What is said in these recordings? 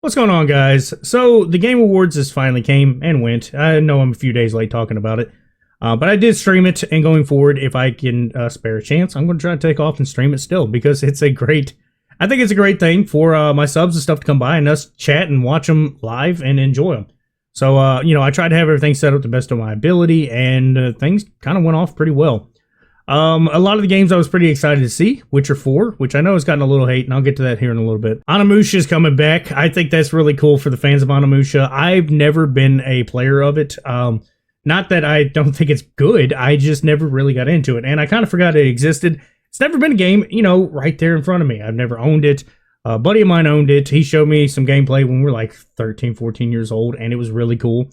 What's going on, guys? So, the Game Awards has finally came and went. I know I'm a few days late talking about it, but I did stream it, and going forward, if I can spare a chance, I'm going to try to take off and stream it still, because it's a great, I think it's a great thing for my subs and stuff to come by and us chat and watch them live and enjoy them. So, I tried to have everything set up to the best of my ability, and things kind of went off pretty well. A lot of the games I was pretty excited to see, Witcher 4, which I know has gotten a little hate, and I'll get to that here in a little bit. Onimusha is coming back. I think that's really cool for the fans of Onimusha. I've never been a player of it. Not that I don't think it's good, I just never really got into it, and I kind of forgot it existed. It's never been a game, right there in front of me. I've never owned it. A buddy of mine owned it. He showed me some gameplay when we were like 13, 14 years old, and it was really cool.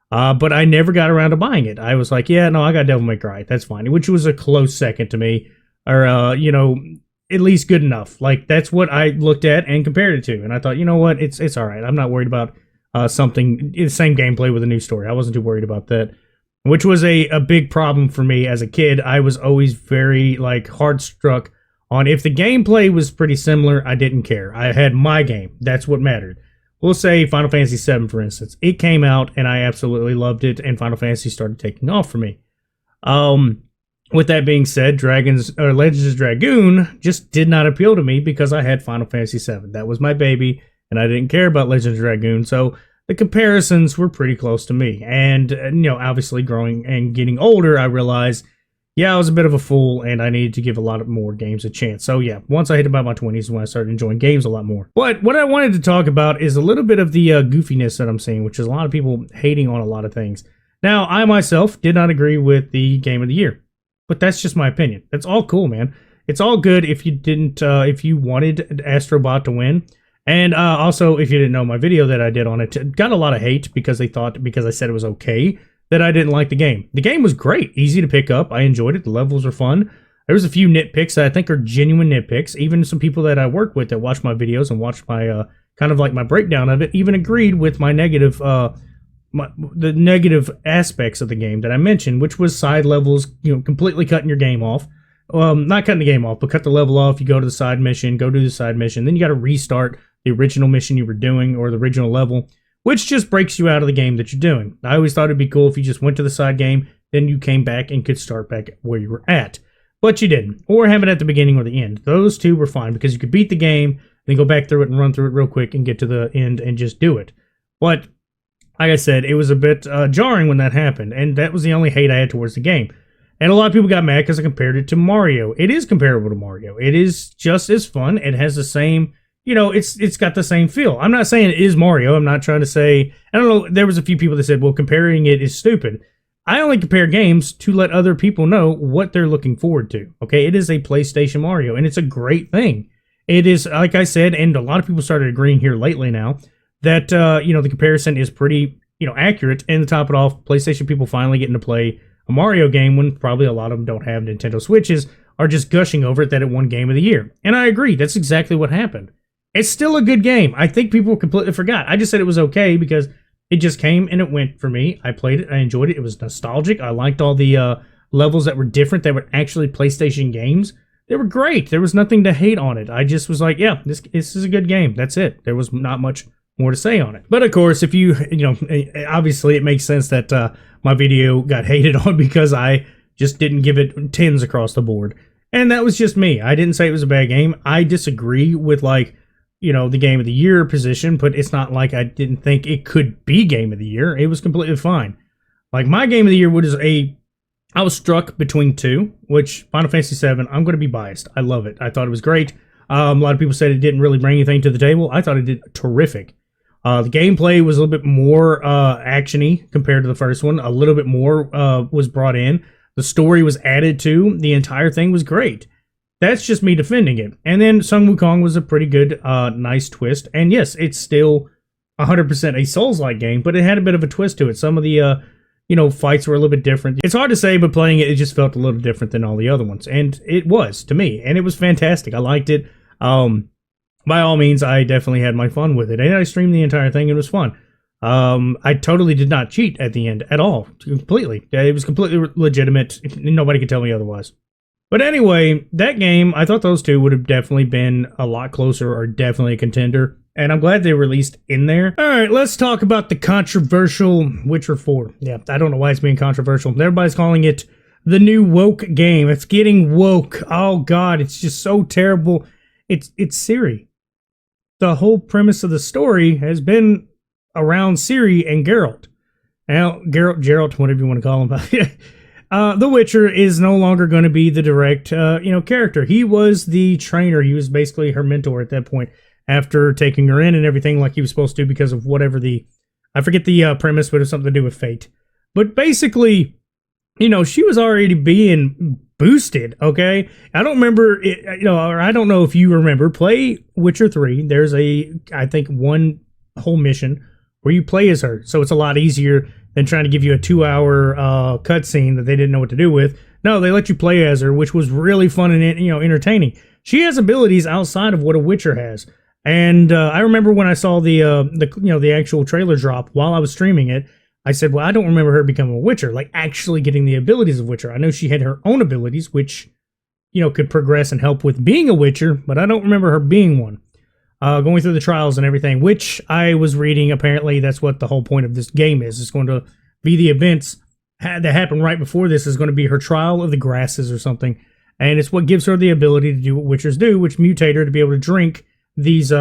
But I never got around to buying it. I was like, yeah, no, I got Devil May Cry. That's fine. Which was a close second to me. Or, at least good enough. Like, that's what I looked at and compared it to. And I thought, you know what? It's all right. I'm not worried about something, the same gameplay with a new story. I wasn't too worried about that. Which was a big problem for me as a kid. I was always very, hard struck on if the gameplay was pretty similar, I didn't care. I had my game. That's what mattered. We'll say Final Fantasy VII, for instance. It came out, and I absolutely loved it, and Final Fantasy started taking off for me. With that being said, Legends of Dragoon just did not appeal to me because I had Final Fantasy VII. That was my baby, and I didn't care about Legends of Dragoon, so the comparisons were pretty close to me. And, obviously growing and getting older, I realized, yeah, I was a bit of a fool, and I needed to give a lot more games a chance. So yeah, once I hit about my 20s is when I started enjoying games a lot more. But what I wanted to talk about is a little bit of the goofiness that I'm seeing, which is a lot of people hating on a lot of things. Now, I myself did not agree with the Game of the Year, but that's just my opinion. That's all cool, man. It's all good if you didn't, if you wanted Astro Bot to win. And also, if you didn't know my video that I did on it, got a lot of hate because they thought, because I said it was okay, that I didn't like the game. The game was great, easy to pick up. I enjoyed it. The levels were fun. There was a few nitpicks that I think are genuine nitpicks. Even some people that I work with that watch my videos and watch my kind of like my breakdown of it, even agreed with my negative, the negative aspects of the game that I mentioned, which was side levels, completely cutting your game off. Not cutting the game off, but cut the level off. You go to the side mission, go do the side mission, then you got to restart the original mission you were doing or the original level, which just breaks you out of the game that you're doing. I always thought it'd be cool if you just went to the side game, then you came back and could start back where you were at. But you didn't. Or have it at the beginning or the end. Those two were fine because you could beat the game, then go back through it and run through it real quick and get to the end and just do it. But, like I said, it was a bit jarring when that happened, and that was the only hate I had towards the game. And a lot of people got mad because I compared it to Mario. It is comparable to Mario. It is just as fun. It has the same... it's got the same feel. I'm not saying it is Mario. I'm not trying to say... I don't know, there was a few people that said, well, comparing it is stupid. I only compare games to let other people know what they're looking forward to. Okay, it is a PlayStation Mario, and it's a great thing. It is, like I said, and a lot of people started agreeing here lately now, that, the comparison is pretty, accurate. And to top it off, PlayStation people finally getting to play a Mario game when probably a lot of them don't have Nintendo Switches, are just gushing over it that it won Game of the Year. And I agree, that's exactly what happened. It's still a good game. I think people completely forgot. I just said it was okay because it just came and it went for me. I played it. I enjoyed it. It was nostalgic. I liked all the levels that were different, that were actually PlayStation games. They were great. There was nothing to hate on it. I just was like, yeah, this is a good game. That's it. There was not much more to say on it. But of course, if you obviously it makes sense that my video got hated on because I just didn't give it 10s across the board. And that was just me. I didn't say it was a bad game. I disagree with the Game of the Year position, but it's not like I didn't think it could be Game of the Year. It was completely fine. Like, my Game of the Year I was struck between two, which Final Fantasy VII, I'm going to be biased. I love it. I thought it was great. A lot of people said it didn't really bring anything to the table. I thought it did terrific. The gameplay was a little bit more action-y compared to the first one. A little bit more was brought in. The story was added to. The entire thing was great. That's just me defending it. And then Sun Wukong was a pretty good, nice twist. And yes, it's still 100% a Souls-like game, but it had a bit of a twist to it. Some of the, fights were a little bit different. It's hard to say, but playing it, it just felt a little different than all the other ones. And it was, to me. And it was fantastic. I liked it. By all means, I definitely had my fun with it. And I streamed the entire thing. It was fun. I totally did not cheat at the end at all. Completely. It was completely legitimate. Nobody could tell me otherwise. But anyway, that game, I thought those two would have definitely been a lot closer or definitely a contender. and I'm glad they released in there. All right, let's talk about the controversial Witcher 4. Yeah, I don't know why it's being controversial. Everybody's calling it the new woke game. It's getting woke. Oh God, it's just so terrible. It's Ciri. The whole premise of the story has been around Ciri and Geralt. Now, Geralt, whatever you want to call him. The Witcher is no longer going to be the direct, character. He was the trainer. He was basically her mentor at that point, after taking her in and everything like he was supposed to because of whatever I forget the premise, but it was something to do with fate. But basically, she was already being boosted, okay? I don't remember, or I don't know if you remember, play Witcher 3. There's I think one whole mission where you play as her. So it's a lot easier than trying to give you a 2-hour cutscene that they didn't know what to do with. No, they let you play as her, which was really fun and entertaining. She has abilities outside of what a Witcher has. And I remember when I saw the actual trailer drop while I was streaming it, I said, well, I don't remember her becoming a Witcher, like actually getting the abilities of Witcher. I know she had her own abilities, which, could progress and help with being a Witcher, but I don't remember her being one. Going through the trials and everything, which I was reading, apparently that's what the whole point of this game is. It's going to be the events that happen right before this is going to be her trial of the grasses or something. And it's what gives her the ability to do what Witchers do, which mutate her to be able to drink these,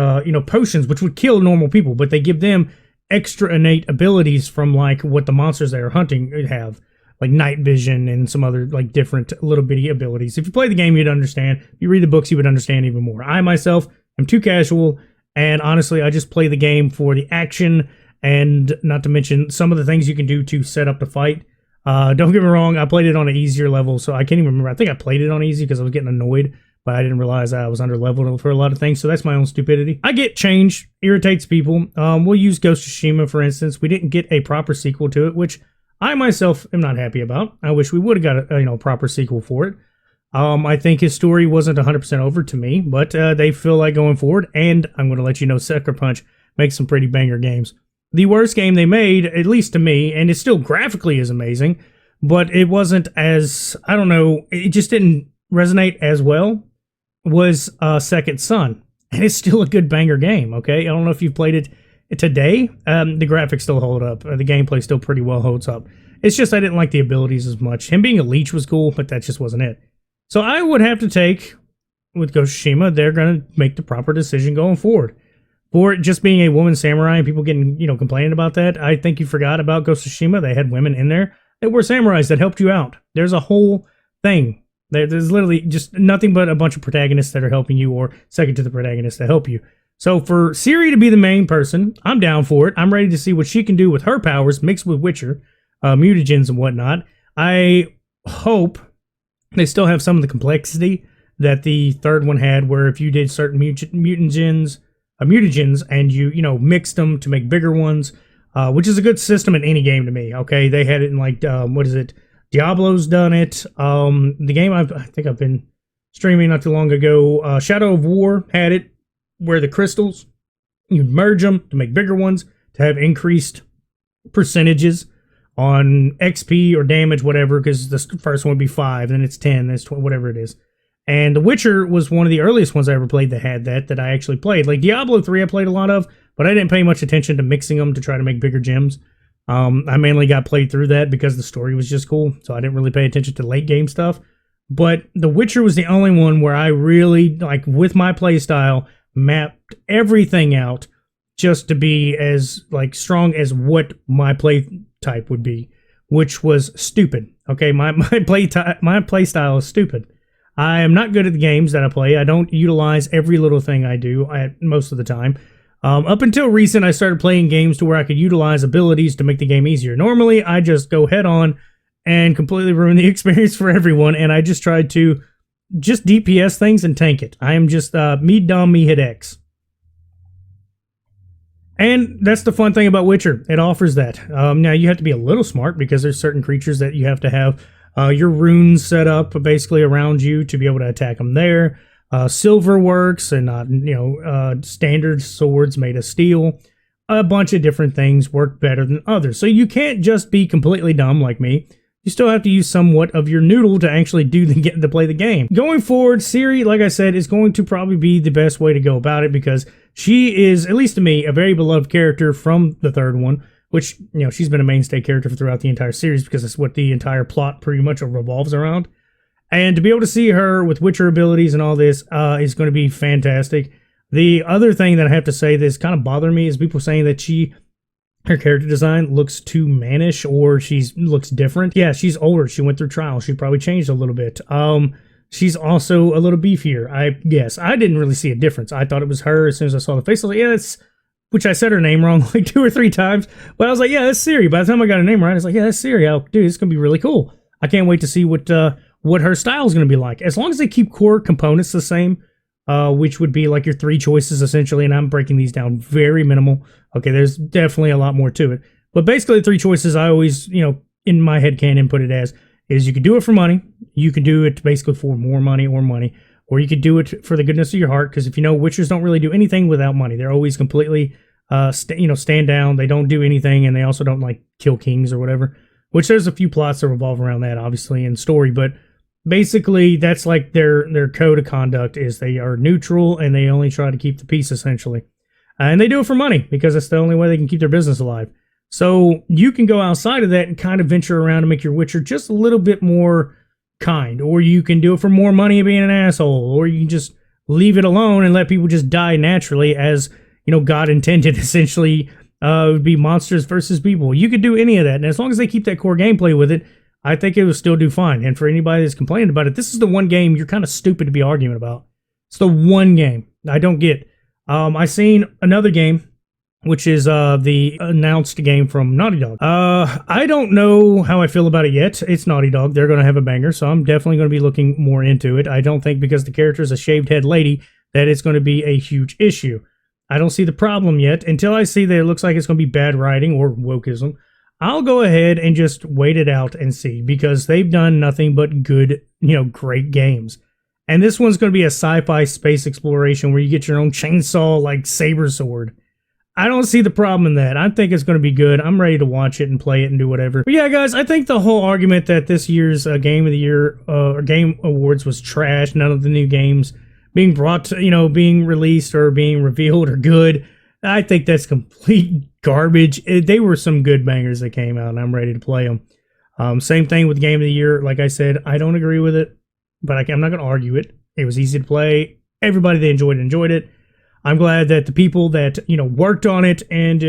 potions, which would kill normal people, but they give them extra innate abilities from like what the monsters they are hunting have, like night vision and some other like different little bitty abilities. If you play the game, you'd understand. If you read the books, you would understand even more. I myself am too casual, and honestly, I just play the game for the action, and not to mention some of the things you can do to set up the fight. Don't get me wrong, I played it on an easier level, so I can't even remember. I think I played it on easy because I was getting annoyed, but I didn't realize I was under leveled for a lot of things, so that's my own stupidity. I get change, irritates people. We'll use Ghost of Tsushima, for instance. We didn't get a proper sequel to it, which I myself am not happy about. I wish we would have got a proper sequel for it. I think his story wasn't 100% over to me, but they feel like going forward, and I'm going to let you know Sucker Punch makes some pretty banger games. The worst game they made, at least to me, and it still graphically is amazing, but it wasn't as, I don't know, it just didn't resonate as well, was Second Son. And it's still a good banger game, okay? I don't know if you've played it today. The graphics still hold up. The gameplay still pretty well holds up. It's just I didn't like the abilities as much. Him being a leech was cool, but that just wasn't it. So I would have to take, with Ghost of Tsushima, they're going to make the proper decision going forward. For it just being a woman samurai and people getting, complaining about that, I think you forgot about Ghost of Tsushima. They had women in there that were samurais that helped you out. There's a whole thing. There's literally just nothing but a bunch of protagonists that are helping you, or second to the protagonists that help you. So for Ciri to be the main person, I'm down for it. I'm ready to see what she can do with her powers mixed with Witcher, mutagens and whatnot. I hope they still have some of the complexity that the third one had, where if you did certain mutagens and you mixed them to make bigger ones, which is a good system in any game to me. Okay, they had it in like Diablo's done it. The game I think I've been streaming not too long ago, Shadow of War had it, where the crystals, you merge them to make bigger ones to have increased percentages on XP or damage, whatever, because the first one would be 5, then it's 10, then it's 20, whatever it is. And The Witcher was one of the earliest ones I ever played that had that I actually played. Like Diablo 3 I played a lot of, but I didn't pay much attention to mixing them to try to make bigger gems. I mainly got played through that because the story was just cool, so I didn't really pay attention to late game stuff. But The Witcher was the only one where I really, like, with my playstyle, mapped everything out just to be as strong as what my play type would be, which was stupid. Okay, my play style is stupid. I am not good at the games that I play. I don't utilize every little thing I do most of the time. Up until recent, I started playing games to where I could utilize abilities to make the game easier. Normally, I just go head on and completely ruin the experience for everyone, and I just tried to just DPS things and tank it. I am just me dumb, me hit X. And that's the fun thing about Witcher. It offers that. Now, you have to be a little smart because there's certain creatures that you have to have your runes set up basically around you to be able to attack them there. Silver works, and standard swords made of steel. A bunch of different things work better than others. So you can't just be completely dumb like me. You still have to use somewhat of your noodle to actually to play the game. Going forward, Ciri, like I said, is going to probably be the best way to go about it because she is, at least to me, a very beloved character from the third one, which, she's been a mainstay character throughout the entire series because that's what the entire plot pretty much revolves around. And to be able to see her with Witcher abilities and all this is going to be fantastic. The other thing that I have to say that's kind of bothering me is people saying that her character design looks too mannish or looks different. Yeah, she's older. She went through trials. She probably changed a little bit. She's also a little beefier. I didn't really see a difference. I thought it was her as soon as I saw the face. I was like, which I said her name wrong like 2 or 3 times. But I was like, yeah, that's Ciri. By the time I got her name right, I was like, yeah, that's Ciri. Dude, it's going to be really cool. I can't wait to see what her style is going to be like. As long as they keep core components the same, which would be like your 3 choices essentially, and I'm breaking these down very minimal. Okay, there's definitely a lot more to it. But basically, the 3 choices I always, in my head canon put it as, is you could do it for money, you could do it basically for more money, or you could do it for the goodness of your heart, because if you know, Witchers don't really do anything without money. They're always completely, stand down, they don't do anything, and they also don't, like, kill kings or whatever, which there's a few plots that revolve around that, obviously, in story, but basically, that's like their code of conduct is they are neutral, and they only try to keep the peace, essentially. And they do it for money, because it's the only way they can keep their business alive. So you can go outside of that and kind of venture around and make your Witcher just a little bit more kind. Or you can do it for more money and being an asshole. Or you can just leave it alone and let people just die naturally as, God intended, essentially. It would be monsters versus people. You could do any of that. And as long as they keep that core gameplay with it, I think it will still do fine. And for anybody that's complaining about it, this is the one game you're kind of stupid to be arguing about. It's the one game I don't get. I seen another game, which is the announced game from Naughty Dog. I don't know how I feel about it yet. It's Naughty Dog. They're going to have a banger, so I'm definitely going to be looking more into it. I don't think because the character is a shaved head lady that it's going to be a huge issue. I don't see the problem yet. Until I see that it looks like it's going to be bad writing or wokeism, I'll go ahead and just wait it out and see, because they've done nothing but good, great games. And this one's going to be a sci-fi space exploration where you get your own chainsaw, like, saber sword. I don't see the problem in that. I think it's going to be good. I'm ready to watch it and play it and do whatever. But yeah, guys, I think the whole argument that this year's Game of the Year or Game Awards was trash, none of the new games being brought to, being released or being revealed are good, I think that's complete garbage. They were some good bangers that came out, and I'm ready to play them. Same thing with Game of the Year. Like I said, I don't agree with it, but I'm not going to argue it. It was easy to play. Everybody that enjoyed it. I'm glad that the people that, worked on it and,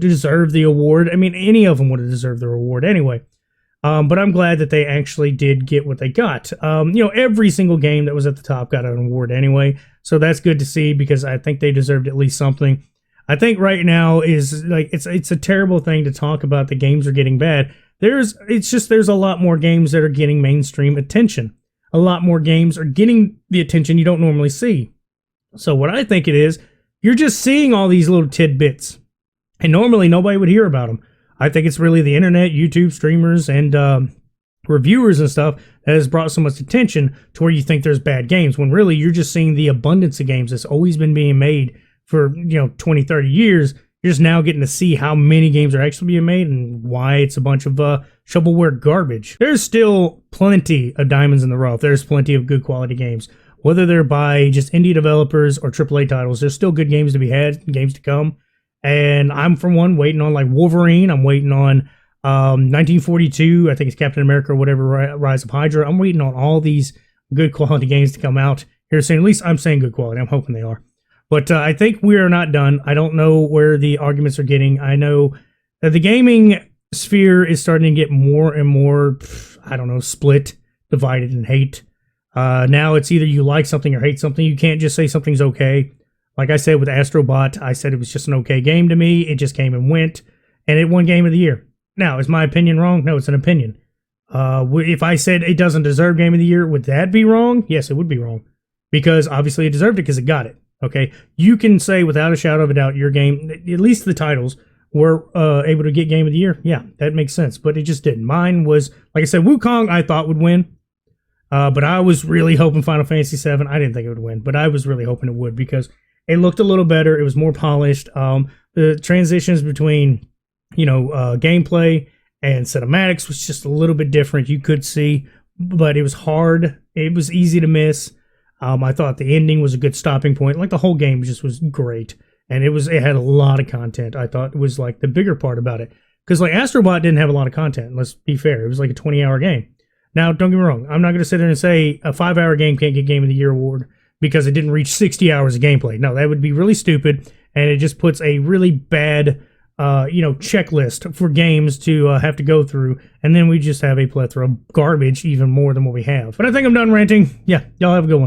deserve the award. I mean, any of them would have deserved the award anyway. But I'm glad that they actually did get what they got. Every single game that was at the top got an award anyway. So that's good to see, because I think they deserved at least something. I think right now is like, it's a terrible thing to talk about the games are getting bad. There's a lot more games that are getting mainstream attention. A lot more games are getting the attention you don't normally see. So what I think it is, you're just seeing all these little tidbits, and normally nobody would hear about them. I think it's really the internet, YouTube streamers, and reviewers and stuff that has brought so much attention to where you think there's bad games, when really you're just seeing the abundance of games that's always been being made for 20, 30 years. You're just now getting to see how many games are actually being made and why it's a bunch of shovelware garbage. There's still plenty of diamonds in the rough. There's plenty of good quality games. Whether they're by just indie developers or AAA titles, there's still good games to be had, games to come. And I'm, for one, waiting on, like, Wolverine. I'm waiting on 1942. I think it's Captain America or whatever, Rise of Hydra. I'm waiting on all these good quality games to come out here soon. At least I'm saying good quality. I'm hoping they are. But I think we are not done. I don't know where the arguments are getting. I know that the gaming sphere is starting to get more and more, split, divided, and hate. Now it's either you like something or hate something. You can't just say something's okay. Like I said with Astrobot, I said it was just an okay game to me. It just came and went, and it won Game of the Year. Now, is my opinion wrong? No, it's an opinion. If I said it doesn't deserve Game of the Year, would that be wrong? Yes, it would be wrong. Because obviously it deserved it because it got it. Okay? You can say without a shadow of a doubt your game, at least the titles, were able to get Game of the Year. Yeah, that makes sense. But it just didn't. Mine was, like I said, Wukong I thought would win. But I was really hoping Final Fantasy VII. I didn't think it would win, but I was really hoping it would because it looked a little better. It was more polished. The transitions between, gameplay and cinematics was just a little bit different. You could see, but it was hard. It was easy to miss. I thought the ending was a good stopping point. Like the whole game just was great, and it had a lot of content. I thought it was like the bigger part about it, because like Astrobot didn't have a lot of content. Let's be fair; it was like a 20-hour game. Now, don't get me wrong. I'm not going to sit there and say a 5-hour game can't get Game of the Year award because it didn't reach 60 hours of gameplay. No, that would be really stupid, and it just puts a really bad checklist for games to have to go through, and then we just have a plethora of garbage, even more than what we have. But I think I'm done ranting. Yeah, y'all have a good one.